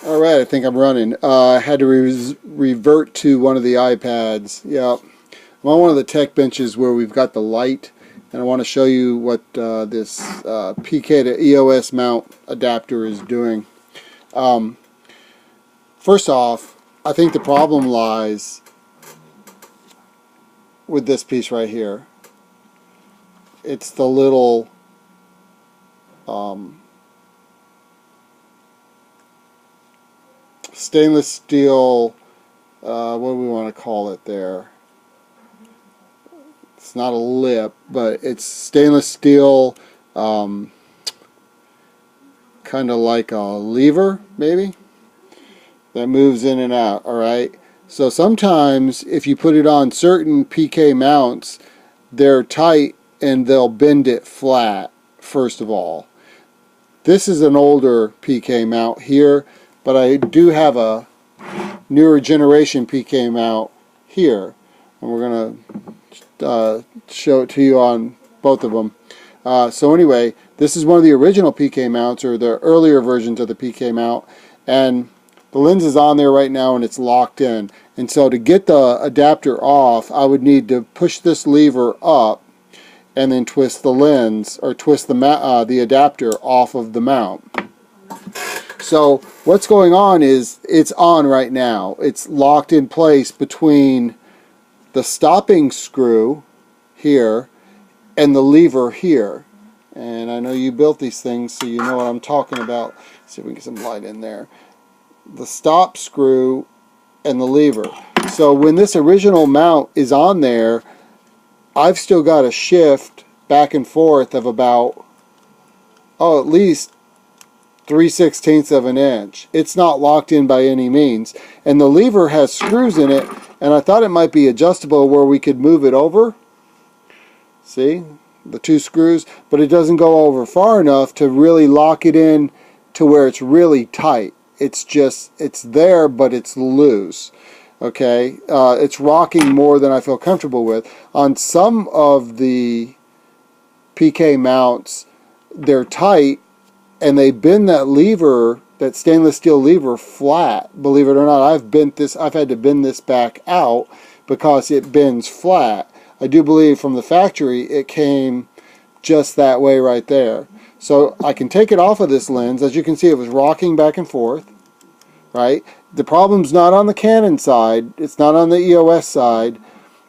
Alright, I think I'm running. I had to revert to one of the iPads. Yeah, I'm on one of the tech benches where we've got the light, and I want to show you what this PK to EOS mount adapter is doing. First off, I think the problem lies with this piece right here. It's the little stainless steel, what do we want to call it there? It's not a lip, but it's stainless steel, kind of like a lever, maybe, that moves in and out, alright? So sometimes, if you put it on certain PK mounts, they're tight and they'll bend it flat, first of all. This is an older PK mount here, but I do have a newer generation PK mount here, and we're going to show it to you on both of them. So anyway, this is one of the original PK mounts, or the earlier versions of the PK mount, and the lens is on there right now and it's locked in. And so to get the adapter off, I would need to push this lever up and then twist the lens, or twist the adapter off of the mount. So what's going on is it's on right now. It's locked in place between the stopping screw here and the lever here. And I know you built these things, so you know what I'm talking about. Let's see if we can get some light in there. The stop screw and the lever. So when this original mount is on there, I've still got a shift back and forth of about, at least 3/16 of an inch. It's not locked in by any means. And the lever has screws in it, and I thought it might be adjustable where we could move it over. See? The two screws, but it doesn't go over far enough to really lock it in to where it's really tight. It's just, it's there, but it's loose. Okay, it's rocking more than I feel comfortable with. On some of the PK mounts, they're tight and they bend that lever, that stainless steel lever, flat. Believe it or not, I've had to bend this back out because it bends flat. I do believe from the factory it came just that way right there. So I can take it off of this lens. As you can see, it was rocking back and forth, right? The problem's not on the Canon side. It's not on the EOS side,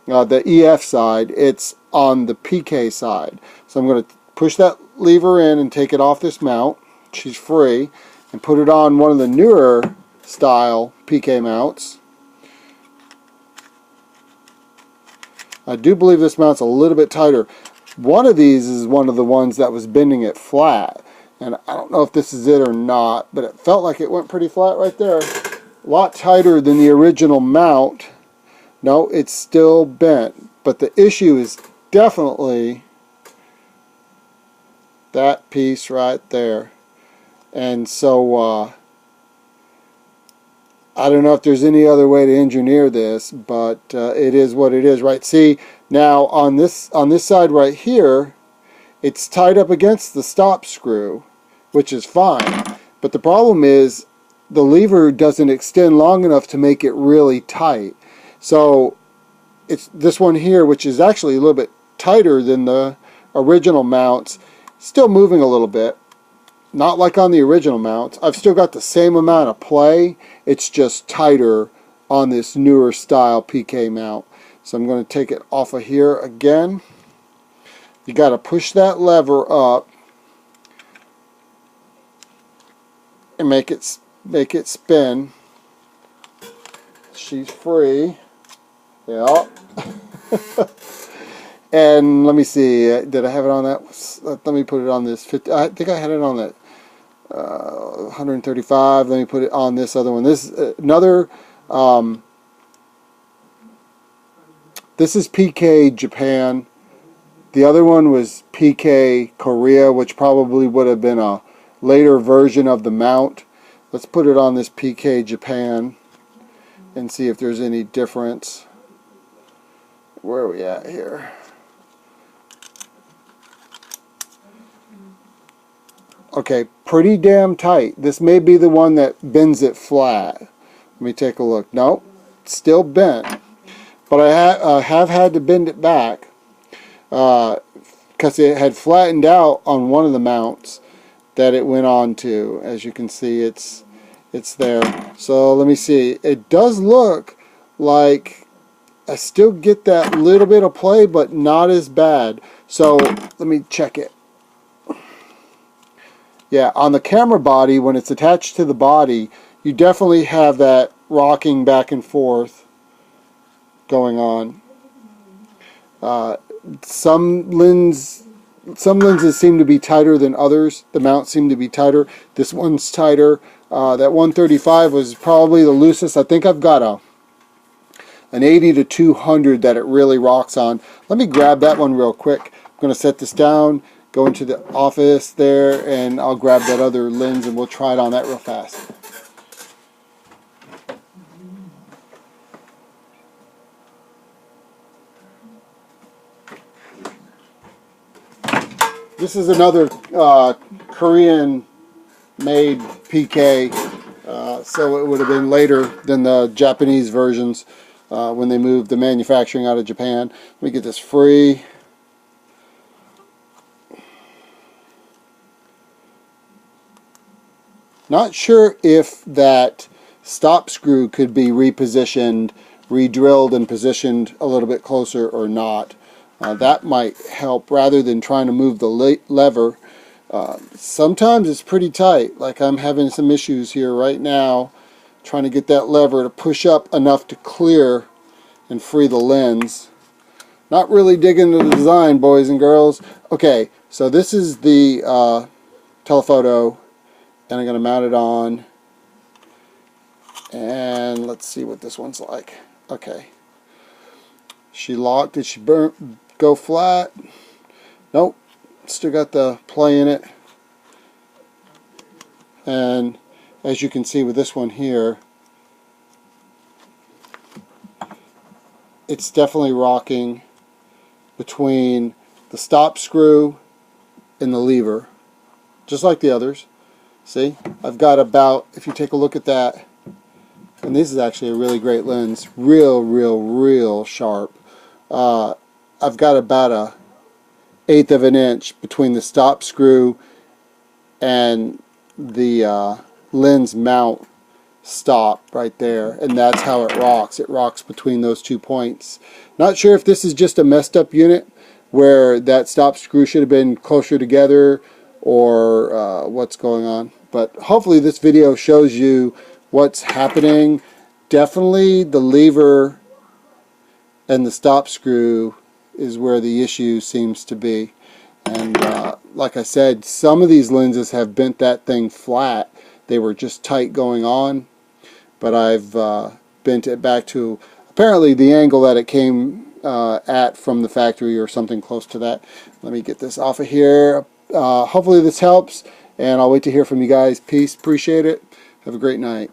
the EF side. It's on the PK side. So I'm going to push that lever in and take it off this mount. She's free. And put it on one of the newer style PK mounts. I do believe this mount's a little bit tighter. One of these is one of the ones that was bending it flat. And I don't know if this is it or not, but it felt like it went pretty flat right there. A lot tighter than the original mount. No, it's still bent. But the issue is definitely that piece right there. And so I don't know if there's any other way to engineer this, but it is what it is, right? See, now on this side right here, it's tied up against the stop screw, which is fine. But the problem is the lever doesn't extend long enough to make it really tight. So it's this one here, which is actually a little bit tighter than the original mounts, still moving a little bit. Not like on the original mounts. I've still got the same amount of play. It's just tighter on this newer style PK mount. So I'm going to take it off of here again. You got to push that lever up and make it spin. She's free. Yeah. And let me see, did I have it on that? Let me put it on this 50. I think I had it on that 135. Let me put it on this other one. This is another. This is PK Japan. The other one was PK Korea, which probably would have been a later version of the mount. Let's put it on this PK Japan and see if there's any difference. Where are we at here? Okay, pretty damn tight. This may be the one that bends it flat. Let me take a look. Nope, still bent. But I have had to bend it back because it had flattened out on one of the mounts that it went on to. As you can see, it's there. So let me see. It does look like I still get that little bit of play, but not as bad. So let me check it. Yeah, on the camera body, when it's attached to the body, you definitely have that rocking back and forth going on. Some lenses seem to be tighter than others. The mounts seem to be tighter. This one's tighter. That 135 was probably the loosest. I think I've got an 80 to 200 that it really rocks on. Let me grab that one real quick. I'm going to set this down, go into the office there, and I'll grab that other lens and we'll try it on that real fast. This is another Korean made PK, so it would have been later than the Japanese versions when they moved the manufacturing out of Japan. Let me get this free. Not sure if that stop screw could be repositioned, re-drilled and positioned a little bit closer or not. That might help rather than trying to move the lever. Sometimes it's pretty tight, like I'm having some issues here right now trying to get that lever to push up enough to clear and free the lens. Not really digging the design, boys and girls. Okay, so this is the telephoto, and I'm going to mount it on, and let's see what this one's like. Okay, she locked. Did she go flat? Nope, still got the play in it. And as you can see with this one here, it's definitely rocking between the stop screw and the lever, just like the others. See, I've got about, if you take a look at that, and this is actually a really great lens, real sharp. I've got about a 1/8 of an inch between the stop screw and the lens mount stop right there, and that's how it rocks. It rocks between those 2 points. Not sure if this is just a messed up unit where that stop screw should have been closer together or what's going on, but hopefully this video shows you what's happening. Definitely the lever and the stop screw is where the issue seems to be. And like I said, some of these lenses have bent that thing flat. They were just tight going on, but I've bent it back to apparently the angle that it came at from the factory or something close to that. Let me get this off of here. Hopefully this helps, and I'll wait to hear from you guys. Peace. Appreciate it. Have a great night.